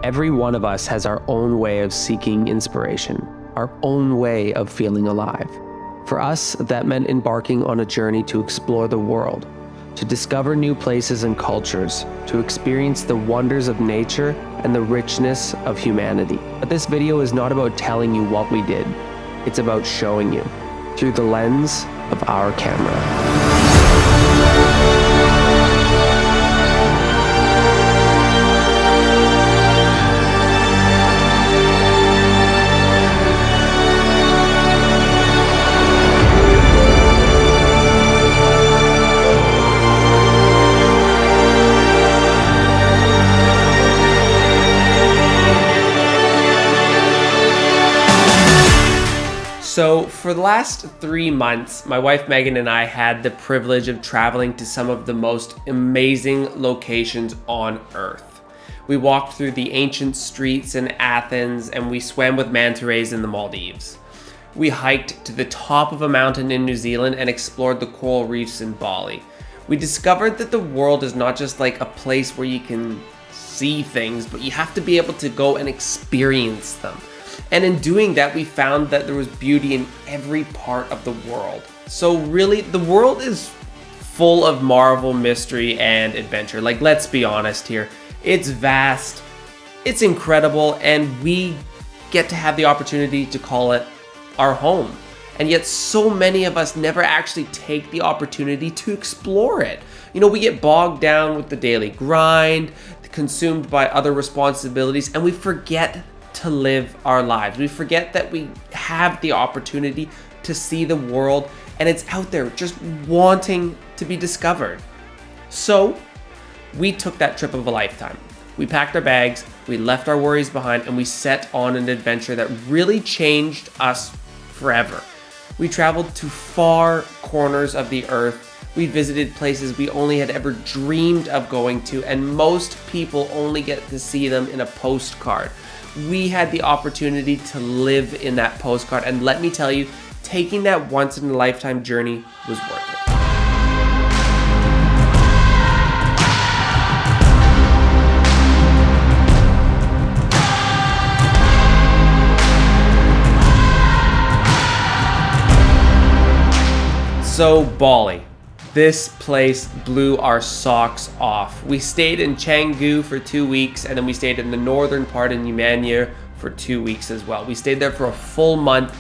Every one of us has our own way of seeking inspiration, our own way of feeling alive. For us, that meant embarking on a journey to explore the world, to discover new places and cultures, to experience the wonders of nature and the richness of humanity. But this video is not about telling you what we did. It's about showing you through the lens of our camera. So for the last 3 months, my wife Megan and I had the privilege of traveling to some of the most amazing locations on Earth. We walked through the ancient streets in Athens and we swam with manta rays in the Maldives. We hiked to the top of a mountain in New Zealand and explored the coral reefs in Bali. We discovered that the world is not just like a place where you can see things, but you have to be able to go and experience them. And in doing that, we found that there was beauty in every part of the world. So really, the world is full of marvel, mystery, and adventure. Like, let's be honest here. It's vast, it's incredible, and we get to have the opportunity to call it our home. And yet so many of us never actually take the opportunity to explore it. You know, we get bogged down with the daily grind, consumed by other responsibilities, and we forget to live our lives. We forget that we have the opportunity to see the world and it's out there just wanting to be discovered. So we took that trip of a lifetime. We packed our bags, we left our worries behind, and we set on an adventure that really changed us forever. We traveled to far corners of the earth. We visited places we only had ever dreamed of going to, and most people only get to see them in a postcard. We had the opportunity to live in that postcard, and let me tell you, taking that once in a lifetime journey was worth it. So Bali. This place blew our socks off. We stayed in Canggu for 2 weeks, and then we stayed in the northern part in Chamonix for 2 weeks as well. We stayed there for a full month.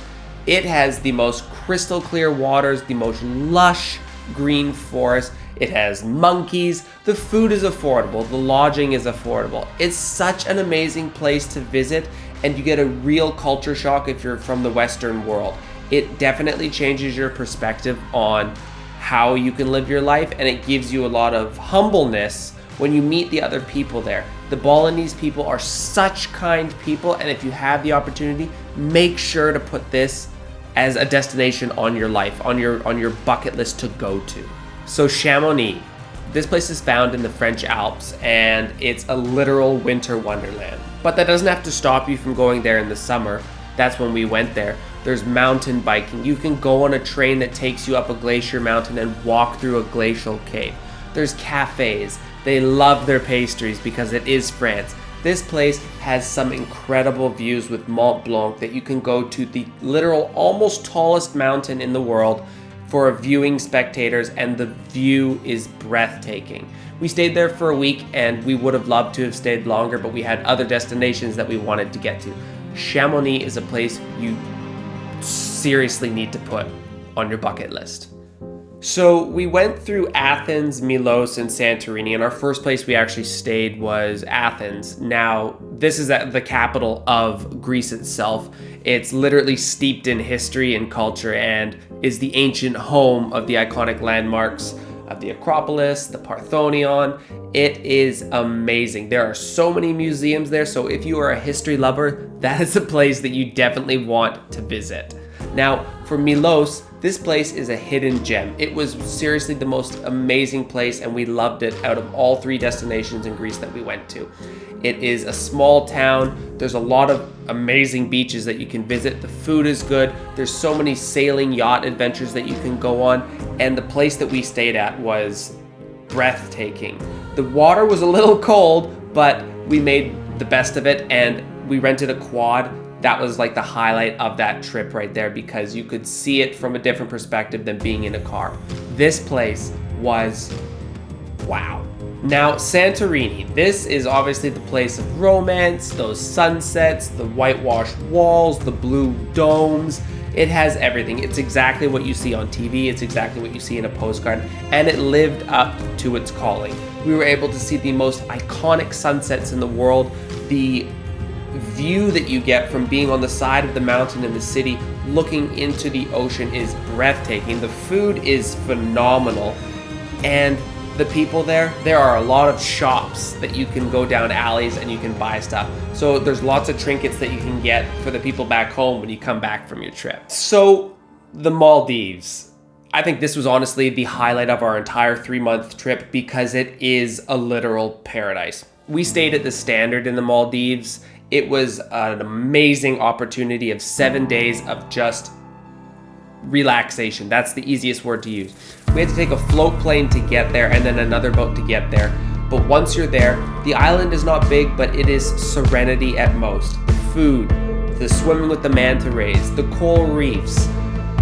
It has the most crystal clear waters, the most lush green forest. It has monkeys. The food is affordable. The lodging is affordable. It's such an amazing place to visit, and you get a real culture shock if you're from the Western world. It definitely changes your perspective on how you can live your life, and it gives you a lot of humbleness when you meet the other people there. The Balinese people are such kind people, and if you have the opportunity, make sure to put this as a destination on your life, on your bucket list to go to. So Chamonix, this place is found in the French Alps, and it's a literal winter wonderland. But that doesn't have to stop you from going there in the summer. That's when we went there. There's mountain biking. You can go on a train that takes you up a glacier mountain and walk through a glacial cave. There's cafes. They love their pastries because it is France. This place has some incredible views with Mont Blanc that you can go to the literal almost tallest mountain in the world for viewing spectators, and the view is breathtaking. We stayed there for a week and we would have loved to have stayed longer, but we had other destinations that we wanted to get to. Chamonix is a place you seriously need to put on your bucket list. So we went through Athens, Milos, and Santorini, and our first place we actually stayed was Athens. Now, this is the capital of Greece itself. It's literally steeped in history and culture and is the ancient home of the iconic landmarks of the Acropolis, the Parthenon. It is amazing. There are so many museums there, so if you are a history lover, that is a place that you definitely want to visit. Now, for Milos, this place is a hidden gem. It was seriously the most amazing place, and we loved it out of all 3 destinations in Greece that we went to. It is a small town. There's a lot of amazing beaches that you can visit. The food is good. There's so many sailing yacht adventures that you can go on, and the place that we stayed at was breathtaking. The water was a little cold, but we made the best of it, and we rented a quad. That was like the highlight of that trip right there, because you could see it from a different perspective than being in a car. This place was wow. Now, Santorini, this is obviously the place of romance, those sunsets, the whitewashed walls, the blue domes. It has everything. It's exactly what you see on TV. It's exactly what you see in a postcard, and it lived up to its calling. We were able to see the most iconic sunsets in the world. The view that you get from being on the side of the mountain in the city looking into the ocean is breathtaking. The food is phenomenal, and the people there are a lot of shops that you can go down alleys and you can buy stuff. So there's lots of trinkets that you can get for the people back home when you come back from your trip. So the Maldives. I think this was honestly the highlight of our entire 3-month trip, because it is a literal paradise. We stayed at the Standard in the Maldives. It was an amazing opportunity of 7 days of just relaxation. That's the easiest word to use. We had to take a float plane to get there and then another boat to get there. But once you're there, the island is not big, but it is serenity at most. The food, the swimming with the manta rays, the coral reefs,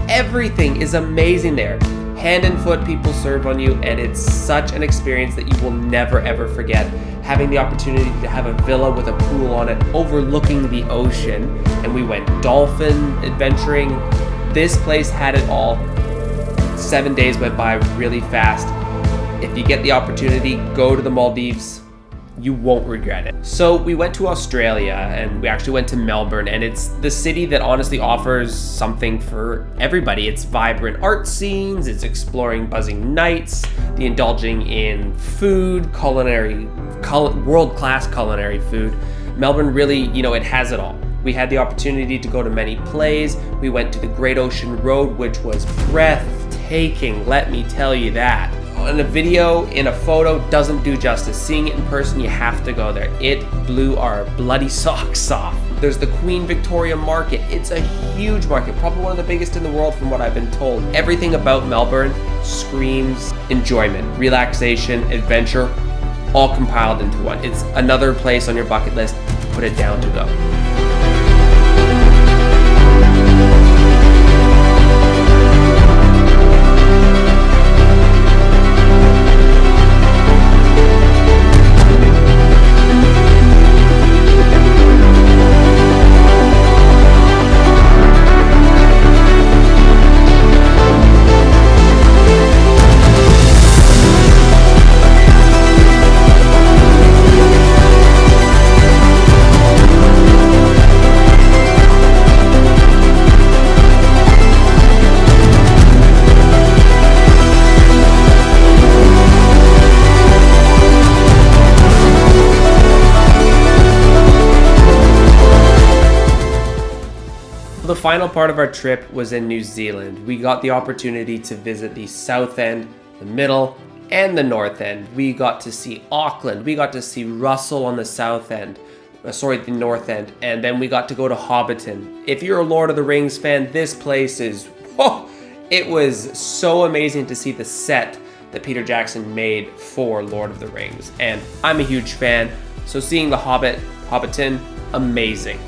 everything is amazing there. Hand and foot people serve on you, and it's such an experience that you will never ever forget. Having the opportunity to have a villa with a pool on it overlooking the ocean, and we went dolphin adventuring. This place had it all. 7 days went by really fast. If you get the opportunity, go to the Maldives. You won't regret it. So we went to Australia, and we actually went to Melbourne, and it's the city that honestly offers something for everybody. It's vibrant art scenes, it's exploring buzzing nights, the indulging in food, world-class culinary food. Melbourne really, it has it all. We had the opportunity to go to many plays. We went to the Great Ocean Road, which was breathtaking, let me tell you that. In a video, in a photo, doesn't do justice. Seeing it in person, you have to go there. It blew our bloody socks off. There's the Queen Victoria Market. It's a huge market, probably one of the biggest in the world from what I've been told. Everything about Melbourne screams enjoyment, relaxation, adventure, all compiled into one. It's another place on your bucket list. Put it down to go. The final part of our trip was in New Zealand. We got the opportunity to visit the south end, the middle, and the north end. We got to see Auckland. We got to see Russell on the the north end. And then we got to go to Hobbiton. If you're a Lord of the Rings fan, this place is, it was so amazing to see the set that Peter Jackson made for Lord of the Rings. And I'm a huge fan, so seeing the Hobbiton, amazing.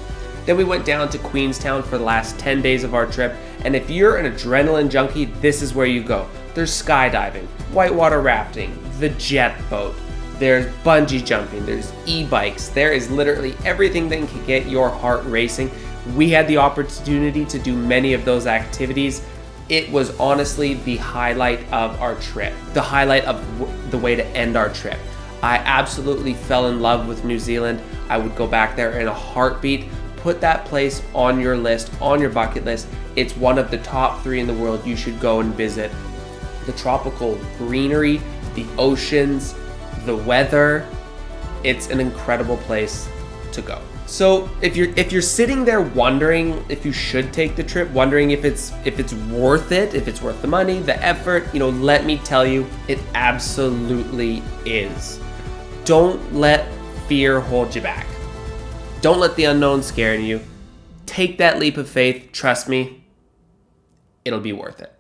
Then we went down to Queenstown for the last 10 days of our trip, and if you're an adrenaline junkie, this is where you go. There's skydiving, whitewater rafting, the jet boat, there's bungee jumping, there's e-bikes, there is literally everything that can get your heart racing. We had the opportunity to do many of those activities. It was honestly the highlight of our trip, the highlight of the way to end our trip. I absolutely fell in love with New Zealand. I would go back there in a heartbeat. Put that place on your list, on your bucket list. It's one of the top 3 in the world you should go and visit. The tropical greenery, the oceans, the weather. It's an incredible place to go. So if you're sitting there wondering if you should take the trip, wondering if it's worth it, if it's worth the money, the effort, let me tell you, it absolutely is. Don't let fear hold you back. Don't let the unknown scare you. Take that leap of faith. Trust me, it'll be worth it.